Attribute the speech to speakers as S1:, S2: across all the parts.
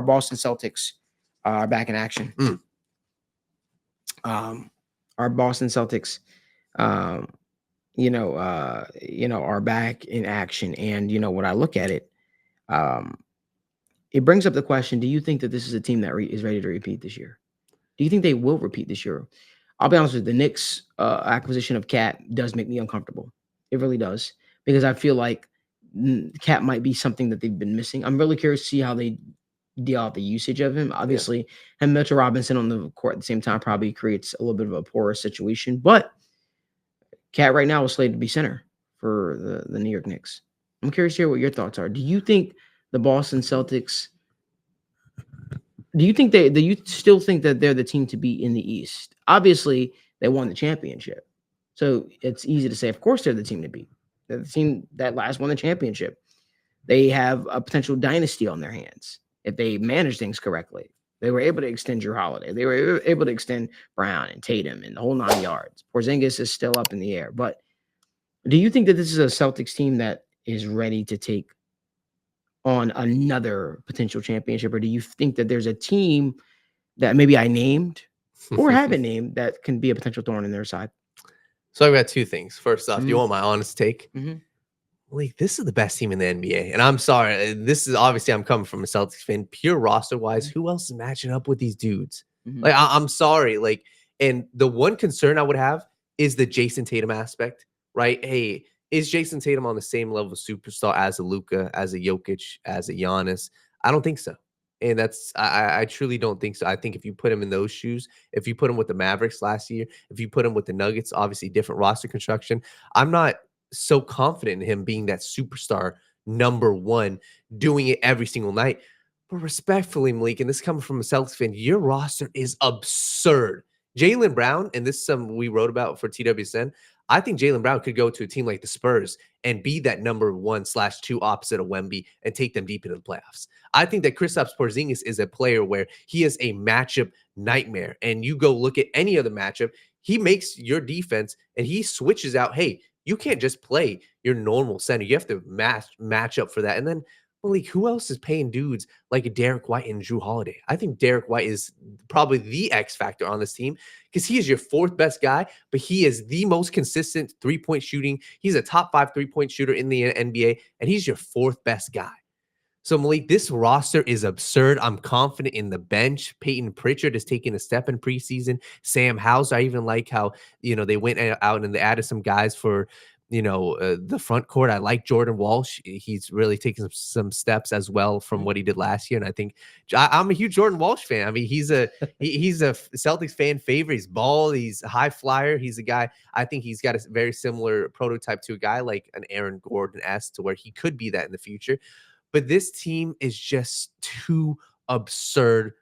S1: Boston Celtics are back in action. Our Boston Celtics, um, are back in action. And when I look at it, um, it brings up the question: do you think that this is a team that is ready to repeat this year? Do you think they will repeat this year? I'll be honest with you, the Knicks acquisition of Cat does make me uncomfortable. It really does, because I feel like Cat might be something that they've been missing. I'm really curious to see how they deal out the usage of him. Obviously, and Mitchell Robinson on the court at the same time probably creates a little bit of a porous situation. But Cat right now is slated to be center for the New York Knicks. I'm curious to hear what your thoughts are. Do you think the Boston Celtics? Do you still think that they're the team to beat in the East? Obviously, they won the championship, so it's easy to say, of course, they're the team to beat. They're the team that last won the championship. They have a potential dynasty on their hands if they manage things correctly. They were able to extend Drew Holiday. They were able to extend Brown and Tatum and the whole 9 yards. Porzingis is still up in the air. But do you think that this is a Celtics team that is ready to take on another potential championship? Or do you think that there's a team that maybe I named or haven't named that can be a potential thorn in their side?
S2: So I've got two things. First off,
S1: Mhm.
S2: you want my honest take? Like, this is the best team in the NBA. And I'm sorry, this is obviously I'm coming from a Celtics fan. Pure roster wise, who else is matching up with these dudes? Like, I'm sorry. Like, and the one concern I would have is the Jason Tatum aspect, right? Hey, is Jason Tatum on the same level of superstar as a Luka, as a Jokic, as a Giannis? I don't think so. And that's I truly don't think so. I think if you put him in those shoes, if you put him with the Mavericks last year, if you put him with the Nuggets, obviously different roster construction. I'm not so confident in him being that superstar number one, doing it every single night. But respectfully, Malik, and this coming from a Celtics fan, your roster is absurd. Jaylen Brown, and this is something we wrote about for TWSN. I think Jaylen Brown could go to a team like the Spurs and be that number 1/2 opposite of Wemby and take them deep into the playoffs. I think that Kristaps Porzingis is a player where he is a matchup nightmare. And you go look at any other matchup, he makes your defense and he switches out, hey, you can't just play your normal center. You have to match up for that. And then, Malik, who else is paying dudes like Derek White and Drew Holiday? I think Derek White is probably the X factor on this team because he is your fourth best guy, but he is the most consistent three-point shooting. He's a top 5 three-point shooter in the NBA, and he's your fourth best guy. So, Malik, this roster is absurd. I'm confident in the bench. Peyton Pritchard is taking a step in preseason. Sam Hauser, I even like how, they went out and they added some guys for, the front court. I like Jordan Walsh. He's really taking some steps as well from what he did last year. And I think I'm a huge Jordan Walsh fan. I mean, he's a Celtics fan favorite. He's bald. He's a high flyer. He's a guy, I think he's got a very similar prototype to a guy like an Aaron Gordon-esque to where he could be that in the future. But this team is just too absurd.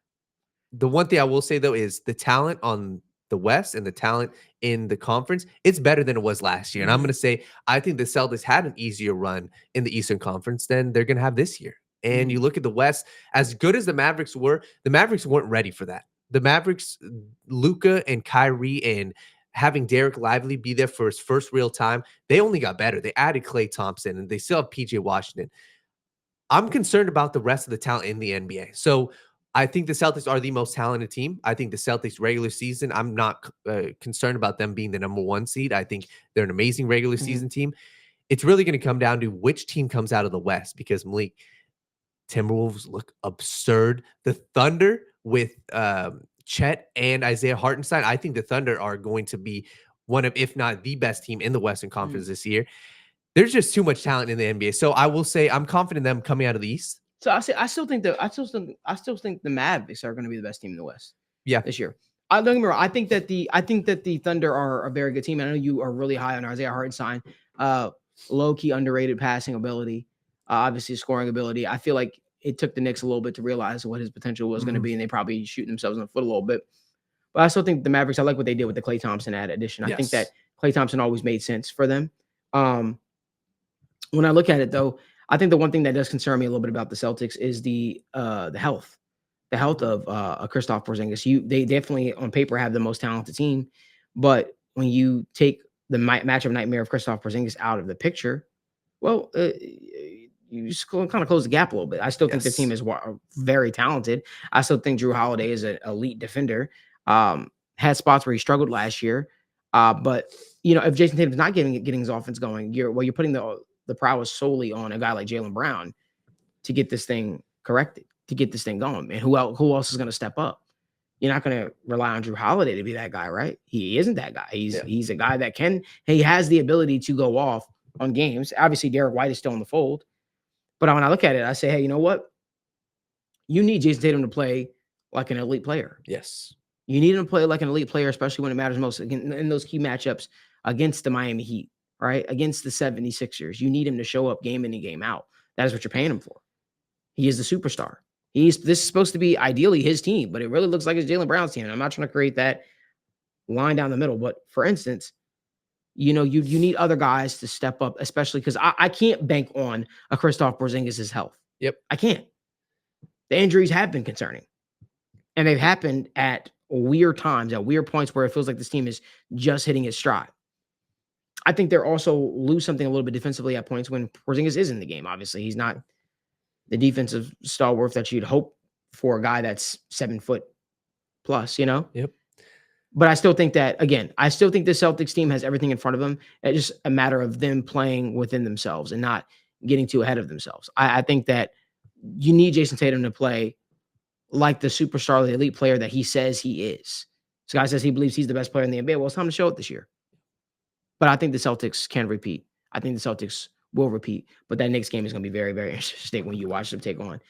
S2: The one thing I will say, though, is the talent on the West and the talent in the conference, it's better than it was last year. And I'm going to say, I think the Celtics had an easier run in the Eastern Conference than they're going to have this year. And you look at the West, as good as the Mavericks were, the Mavericks weren't ready for that. The Mavericks, Luka and Kyrie and having Derek Lively be there for his first real time, they only got better. They added Klay Thompson and they still have PJ Washington. I'm concerned about the rest of the talent in the NBA. So I think the Celtics are the most talented team. I think the Celtics regular season, I'm not concerned about them being the number 1 seed. I think they're an amazing regular season team. It's really going to come down to which team comes out of the West because, Malik, Timberwolves look absurd. The Thunder with Chet and Isaiah Hartenstein, I think the Thunder are going to be one of, if not the best team in the Western Conference this year. There's just too much talent in the NBA. So I will say I'm confident in them coming out of the East.
S1: So I still think the Mavericks are going to be the best team in the West.
S2: Yeah,
S1: this year. Don't get me wrong. I think that the Thunder are a very good team. I know you are really high on Isaiah Hartenstein. Low key underrated passing ability, obviously scoring ability. I feel like it took the Knicks a little bit to realize what his potential was going to be, and they probably shooting themselves in the foot a little bit. But I still think the Mavericks. I like what they did with the Klay Thompson addition. I think that Klay Thompson always made sense for them. When I look at it, though, I think the one thing that does concern me a little bit about the Celtics is the health of Kristaps Porzingis. They definitely on paper have the most talented team, but when you take the matchup nightmare of Kristaps Porzingis out of the picture, well, you just kind of close the gap a little bit. I still think the team is very talented. I still think Drew Holiday is an elite defender. Had spots where he struggled last year, but if Jason Tatum's not getting his offense going, you're putting the prowess solely on a guy like Jaylen Brown to get this thing corrected, to get this thing going. And who else is going to step up? You're not going to rely on Drew Holiday to be that guy, right? He isn't that guy. He's a guy that he has the ability to go off on games. Obviously, Derek White is still in the fold. But when I look at it, I say, hey, you know what? You need Jason Tatum to play like an elite player.
S2: Yes.
S1: You need him to play like an elite player, especially when it matters most in those key matchups against the Miami Heat, right? Against the 76ers. You need him to show up game in and game out. That is what you're paying him for. He is the superstar. This is supposed to be ideally his team, but it really looks like it's Jaylen Brown's team. And I'm not trying to create that line down the middle. But for instance, you need other guys to step up, especially because I can't bank on a Kristaps Porzingis' health.
S2: Yep.
S1: I can't. The injuries have been concerning. And they've happened at weird times, at weird points where it feels like this team is just hitting its stride. I think they're also lose something a little bit defensively at points when Porzingis is in the game. Obviously, he's not the defensive stalwart that you'd hope for a guy that's 7 foot plus,
S2: Yep.
S1: But I still think that, again, the Celtics team has everything in front of them. It's just a matter of them playing within themselves and not getting too ahead of themselves. I think that you need Jason Tatum to play like the superstar, the elite player that he says he is. This guy says he believes he's the best player in the NBA. Well, it's time to show it this year. But I think the Celtics can repeat. I think the Celtics will repeat. But that Knicks game is going to be very, very interesting when you watch them take on